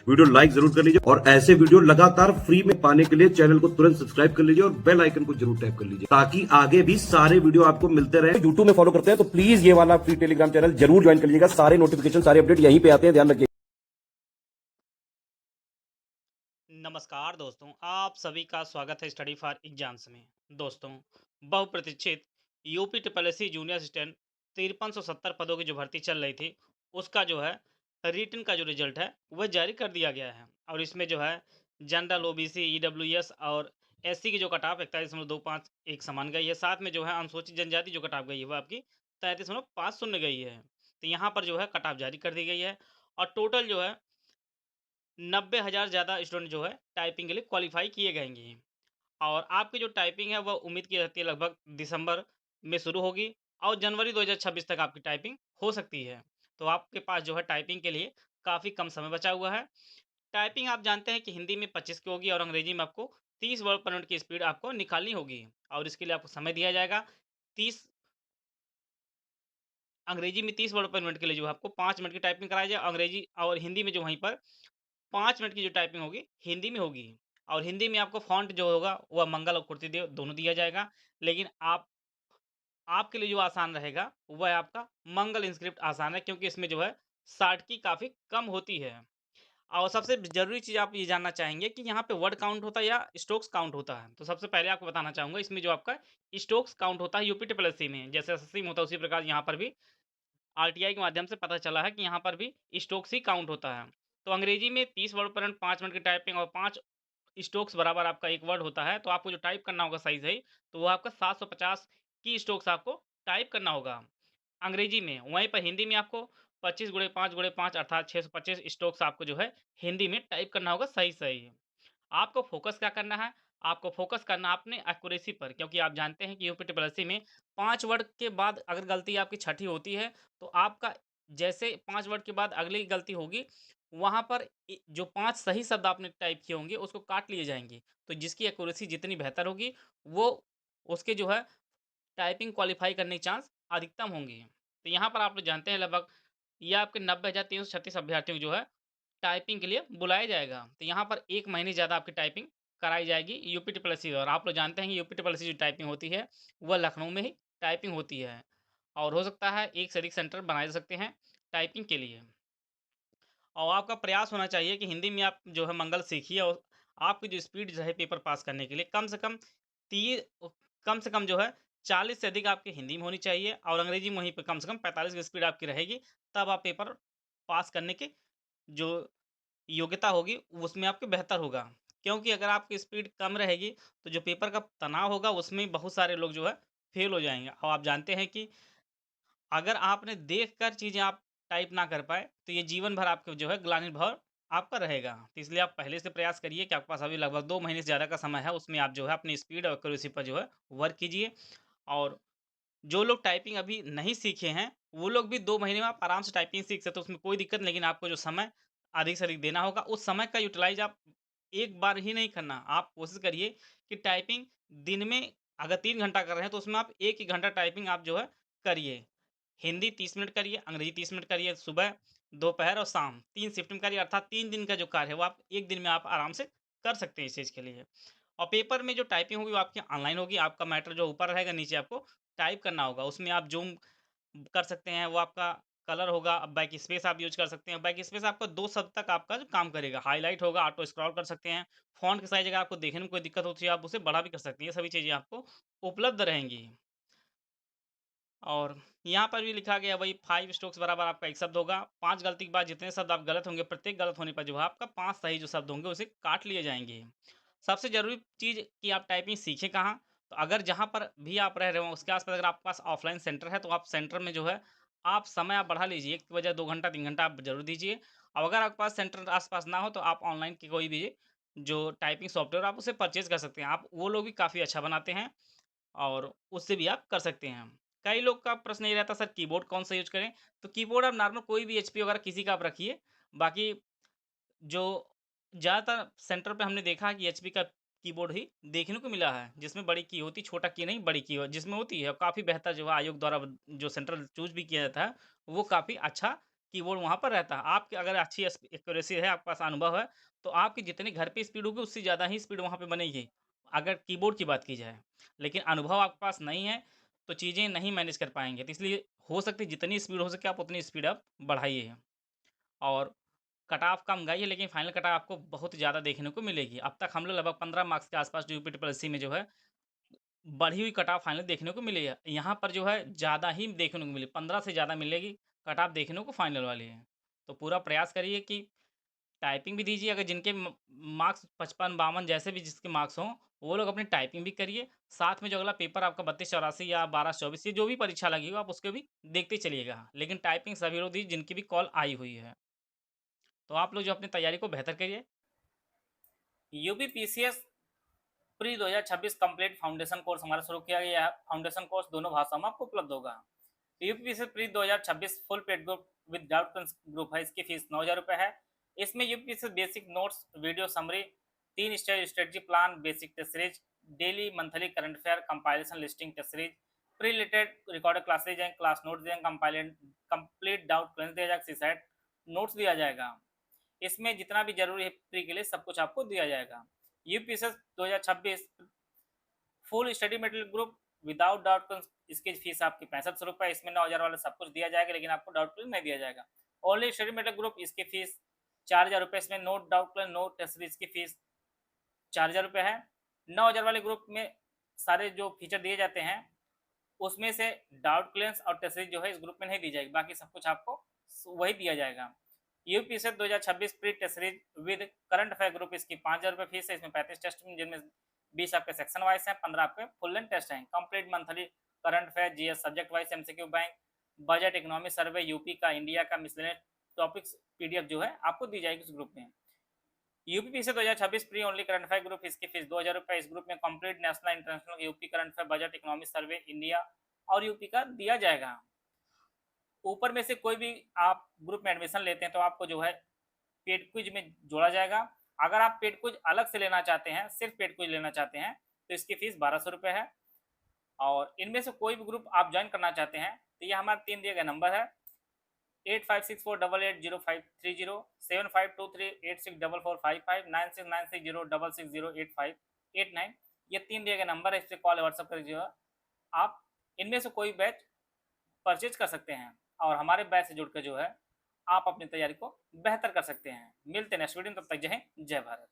Video like जरूर कर लीजिए और ऐसे वीडियो लगातार फ्री में पाने के लिए चैनल को तुरंत सब्सक्राइब कर लीजिए और बेल आइकन को जरूर टैप कर लीजिए ताकि आगे भी सारे वीडियो आपको मिलते रहे। यूट्यूब में फॉलो करते हैं तो प्लीज ये वाला फ्री टेलीग्राम चैनल जरूर ज्वाइन कर लीजिएगा। सारे नोटिफिकेशन सारे अपडेट यहीं पे आते हैं, ध्यान रखिए। नमस्कार दोस्तों, आप सभी का स्वागत है स्टडी फॉर एग्जाम्स में। दोस्तों, बहुप्रतीक्षित यूपी ट्रिपल जूनियर असिस्टेंट 5370 पदों की जो भर्ती चल रही थी, उसका जो है रिटन का जो रिजल्ट है वह जारी कर दिया गया है। और इसमें जो है जनरल, ओबीसी, ईडब्ल्यूएस और एससी की जो कट ऑफ 41.25 एक समान गई है। साथ में जो है अनुसूचित जनजाति जो कट ऑफ गई है वह आपकी 33.50 गई है। तो यहाँ पर जो है कट ऑफ जारी कर दी गई है और टोटल जो है 90,000 ज़्यादा स्टूडेंट जो है टाइपिंग के लिए क्वालिफाई किए गएंगे। और आपकी जो टाइपिंग है वह उम्मीद की जाती है लगभग दिसंबर में शुरू होगी और जनवरी 2026 तक आपकी टाइपिंग हो सकती है। तो आपके पास जो है टाइपिंग के लिए काफ़ी कम समय बचा हुआ है। टाइपिंग आप जानते हैं कि हिंदी में 25 की होगी और अंग्रेजी में आपको 30 वर्ड पर मिनट की स्पीड आपको निकालनी होगी। और इसके लिए आपको समय दिया जाएगा 30, अंग्रेजी में 30 वर्ड पर मिनट के लिए जो है आपको 5 मिनट की टाइपिंग कराई जाए। अंग्रेजी और हिंदी में जो वहीं पर 5 मिनट की जो टाइपिंग होगी हिंदी में होगी। और हिंदी में आपको फ़ॉन्ट जो होगा वह मंगल और कुर्ती देव दोनों दिया जाएगा। लेकिन आपके लिए जो आसान रहेगा वह आपका मंगल इंस्क्रिप्ट आसान है, क्योंकि इसमें जो है साटकी काफ़ी कम होती है। और सबसे ज़रूरी चीज़ आप ये जानना चाहेंगे कि यहाँ पे वर्ड काउंट होता है या स्ट्रोक्स काउंट होता है। तो सबसे पहले आपको बताना चाहूँगा, इसमें जो आपका स्ट्रोक्स काउंट होता है यूपी ट्रिपल एससी में, जैसे एसएससी में होता है उसी प्रकार यहाँ पर भी आरटीआई के माध्यम से पता चला है कि यहाँ पर भी स्ट्रोक्स ही काउंट होता है। तो अंग्रेजी में 30 वर्ड पर मिनट 5 मिनट की टाइपिंग और 5 स्ट्रोक्स बराबर आपका 1 वर्ड होता है। तो आपको जो टाइप करना होगा सही-सही, तो वो आपका 750 की स्ट्रोक्स आपको टाइप करना होगा अंग्रेजी में। वहीं पर हिंदी में आपको 25 गुणे 5 गुणे 5 अर्थात 625 स्ट्रोक्स आपको जो है हिंदी में टाइप करना होगा सही-सही। आपको फ़ोकस क्या करना है? आपको फ़ोकस करना है अपने एक्यूरेसी पर, क्योंकि आप जानते हैं कि यूपी ट्रिपल एससी में 5 वर्ड के बाद अगर गलती आपकी छठी होती है, तो आपका जैसे 5 वर्ड के बाद अगली गलती होगी, वहाँ पर जो 5 सही शब्द आपने टाइप किए होंगे, उसको काट लिए जाएँगे। तो जिसकी एक्यूरेसी जितनी बेहतर होगी, वो उसके जो है टाइपिंग क्वालीफाई करने के चांस अधिकतम होंगे। तो यहाँ पर आप लोग जानते हैं लगभग ये आपके 90,336 अभ्यर्थियों को जो है टाइपिंग के लिए बुलाया जाएगा। तो यहाँ पर 1 महीने ज़्यादा आपकी टाइपिंग कराई जाएगी यूपी ट्रिपल एससी। और आप लोग जानते हैं कि यूपी ट्रिपल एससी जो टाइपिंग होती है, वह लखनऊ में ही टाइपिंग होती है। और हो सकता है एक से अधिक सेंटर बनाए जा सकते हैं टाइपिंग के लिए। और आपका प्रयास होना चाहिए कि हिंदी में आप जो है मंगल सीखिए और आपकी जो स्पीड जो है पेपर पास करने के लिए ती कम से कम जो है 40 से अधिक आपकी हिंदी में होनी चाहिए और अंग्रेजी में वहीं पे कम से कम 45 की स्पीड आपकी रहेगी। तब आप पेपर पास करने की जो योग्यता होगी उसमें आपके बेहतर होगा। क्योंकि अगर आपकी स्पीड कम रहेगी तो जो पेपर का तनाव होगा उसमें बहुत सारे लोग जो है फेल हो जाएँगे। और आप जानते हैं कि अगर आपने देखकर चीज़ें आप टाइप ना कर पाए, तो ये जीवन भर आपको जो है ग्लानि भाव आपका रहेगा। तो इसलिए आप पहले से प्रयास करिए कि आपके पास अभी लगभग 2 महीने से ज़्यादा का समय है, उसमें आप जो है अपनी स्पीड और एक्यूरेसी पर जो है वर्क कीजिए। और जो लोग टाइपिंग अभी नहीं सीखे हैं, वो लोग भी 2 महीने में आप आराम से टाइपिंग सीख सकते हो, उसमें कोई दिक्कत नहीं। लेकिन आपको जो समय अधिक से अधिक देना होगा, उस समय का यूटिलाइज़ आप एक बार ही नहीं करना। आप कोशिश करिए कि टाइपिंग दिन में अगर 3 घंटा कर रहे हैं, तो उसमें आप 1 ही घंटा टाइपिंग आप जो है करिए। हिंदी 30 मिनट करिए, अंग्रेजी 30 मिनट करिए, सुबह, दोपहर और शाम 3 शिफ्ट में करिए, अर्थात 3 दिन का जो कार्य है वो आप 1 दिन में आप आराम से कर सकते हैं इस चीज़ के लिए। और पेपर में जो टाइपिंग होगी वो आपकी ऑनलाइन होगी, आपका मैटर जो ऊपर रहेगा नीचे आपको टाइप करना होगा। उसमें आप ज़ूम कर सकते हैं, वो आपका कलर होगा। अब बैक स्पेस आप यूज़ कर सकते हैं। बैक स्पेस आपका 2 शब्द तक आपका जो काम करेगा। हाइलाइट होगा, ऑटो स्क्रॉल कर सकते हैं। फ़ॉन्ट की साइज़ अगर आपको देखने में कोई दिक्कत होती है, आप उसे बड़ा भी कर सकते हैं। ये सभी चीज़ें आपको उपलब्ध रहेंगी। और यहाँ पर भी लिखा गया वही 5 स्ट्रोक्स बराबर आपका 1 शब्द होगा। 5 गलती के बाद जितने शब्द आप गलत होंगे, प्रत्येक गलत होने पर जो है आपका 5 सही जो शब्द होंगे उसे काट लिए जाएँगे। सबसे ज़रूरी चीज़ कि आप टाइपिंग सीखें कहाँ? तो अगर जहाँ पर भी आप रह रहे हो उसके आस-पास अगर आपके पास ऑफ़लाइन सेंटर है, तो आप सेंटर में जो है आप समय आप बढ़ा लीजिए। 1 की बजाय 2 घंटा 3 घंटा आप ज़रूर दीजिए। और अगर आपके पास सेंटर आस-पास ना हो तो आप ऑनलाइन की कोई भी जो टाइपिंग सॉफ्टवेयर आप उसे परचेज़ कर सकते हैं। आप वो लोग भी काफ़ी अच्छा बनाते हैं और उससे भी आप कर सकते हैं। कई लोग का प्रश्न ये रहता है, सर कीबोर्ड कौन-सा यूज़ करें? तो कीबोर्ड आप नॉर्मल कोई भी एचपी वगैरह किसी का आप रखिए। बाकी जो ज़्यादातर सेंटर पे हमने देखा है कि एचपी का कीबोर्ड ही देखने को मिला है, जिसमें बड़ी की होती है, छोटा की नहीं बड़ी की जिसमें होती है। काफ़ी बेहतर जो है आयोग द्वारा जो सेंटर चूज़ भी किया जाता है, वो काफ़ी अच्छा कीबोर्ड वहाँ पर रहता है। आपकी अगर अच्छी एक्यूरेसी है, आपके पास अनुभव है, तो आपकी जितनी घर पे स्पीड होगी, उससे ज़्यादा ही स्पीड वहाँ पे बनेगी, अगर कीबोर्ड की बात की जाए। लेकिन अनुभव आपके पास नहीं है, तो चीज़ें नहीं मैनेज कर पाएँगे। तो इसलिए हो सकती है जितनी स्पीड हो सके आप उतनी स्पीड आप बढ़ाइए और कट ऑफ कम गाइए, लेकिन फाइनल कट ऑफ आपको बहुत ज़्यादा देखने को मिलेगी। अब तक हम लोग लगभग 15 मार्क्स के आस-पास जो यूपी ट्रिपल एससी में जो है बढ़ी हुई कट ऑफ फाइनल देखने को मिली है। यहाँ पर जो है ज़्यादा ही देखने को मिली, 15 से ज़्यादा मिलेगी कट ऑफ देखने को फाइनल वाली है। तो पूरा प्रयास करिए कि टाइपिंग भी दीजिए, अगर जिनके मार्क्स 55-52 जैसे भी जिसके मार्क्स हों, वो लोग अपनी टाइपिंग भी करिए। साथ में जो अगला पेपर आपका 32-84 या 12-24 ये जो भी परीक्षा लगी हो, आप उसको भी देखते चलिएगा। लेकिन टाइपिंग सभी लोग दीजिए जिनकी भी कॉल आई हुई है। तो आप लोग जो अपनी तैयारी को बेहतर करिए। UP PCS pre 2026 complete foundation course हमारा शुरू किया गया है। फाउंडेशन कोर्स दोनों भाषाओं में आपको उपलब्ध होगा। UPPC pre 2026 full paid group with doubt group है, इसकी फीस 9,000 रुपये है। इसमें UPPC basic notes, video summary, 3 stage strategy plan, basic test series, daily monthly current affair, compilation listing test series, pre related recorded classes हैं, class notes देंगे, complete doubt clear दिया जाएगा, सीसाइट notes दिया जाएगा। इसमें जितना भी जरूरी है प्री के लिए सब कुछ आपको दिया जाएगा। यूपीएसएस 2026 full study material group without doubt, इसकी फीस आपकी 6500 रुपये। इसमें 9,000 वाला सब कुछ दिया जाएगा, लेकिन आपको डाउट क्लियर नहीं दिया जाएगा। ओनली स्टडी मटेरियल ग्रुप, इसकी फीस 4,000 रुपये। इसमें no doubt clear no test series की फीस 4,000 रुपये है। 9,000 वाले ग्रुप में सारे जो फीचर दिए जाते हैं उसमें से डाउट क्लियरेंस और टेस्ट सीरीज जो है इस ग्रुप में नहीं दी जाएगी, बाकी सब कुछ आपको वही दिया जाएगा। UPSC 2026 pre test series with current affair group, इसकी 5,000 रुपये फीस है। इसमें 35 टेस्ट जिनमें 20 आपके सेक्शन वाइज हैं, 15 आपके फुल लेंथ टेस्ट हैं। Complete monthly current affair, GS subject wise MCQ bank, budget, economic survey, UP का, इंडिया का, मिसलेनियस टॉपिक्स पीडीएफ जो है आपको दी जाएगी इस ग्रुप में। यूपी से 2026 pre only current affair group, इसकी फीस 2,000 रुपये। इस ग्रुप में complete national international UP current affair, budget, economic survey, India और यूपी का दिया जाएगा। ऊपर में से कोई भी आप ग्रुप में एडमिशन लेते हैं तो आपको जो है पेड क्विज में जोड़ा जाएगा। अगर आप पेड क्विज अलग से लेना चाहते हैं, सिर्फ पेड क्विज लेना चाहते हैं, तो इसकी फीस 1,200 रुपये है। और इनमें से कोई भी ग्रुप आप ज्वाइन करना चाहते हैं तो ये हमारे 3 दिए गए नंबर है 8564880530, 7523864455, 96960660660858 ये 3 दिए गए नंबर है। इस पर कॉल व्हाट्सअप कर दीजिएगा। आप इनमें से कोई बैच परचेज कर सकते हैं और हमारे बैच से जुड़कर जो है आप अपनी तैयारी को बेहतर कर सकते हैं। मिलते हैं नेक्स्ट वीडियो में, तब तक जय हिंद, जय भारत।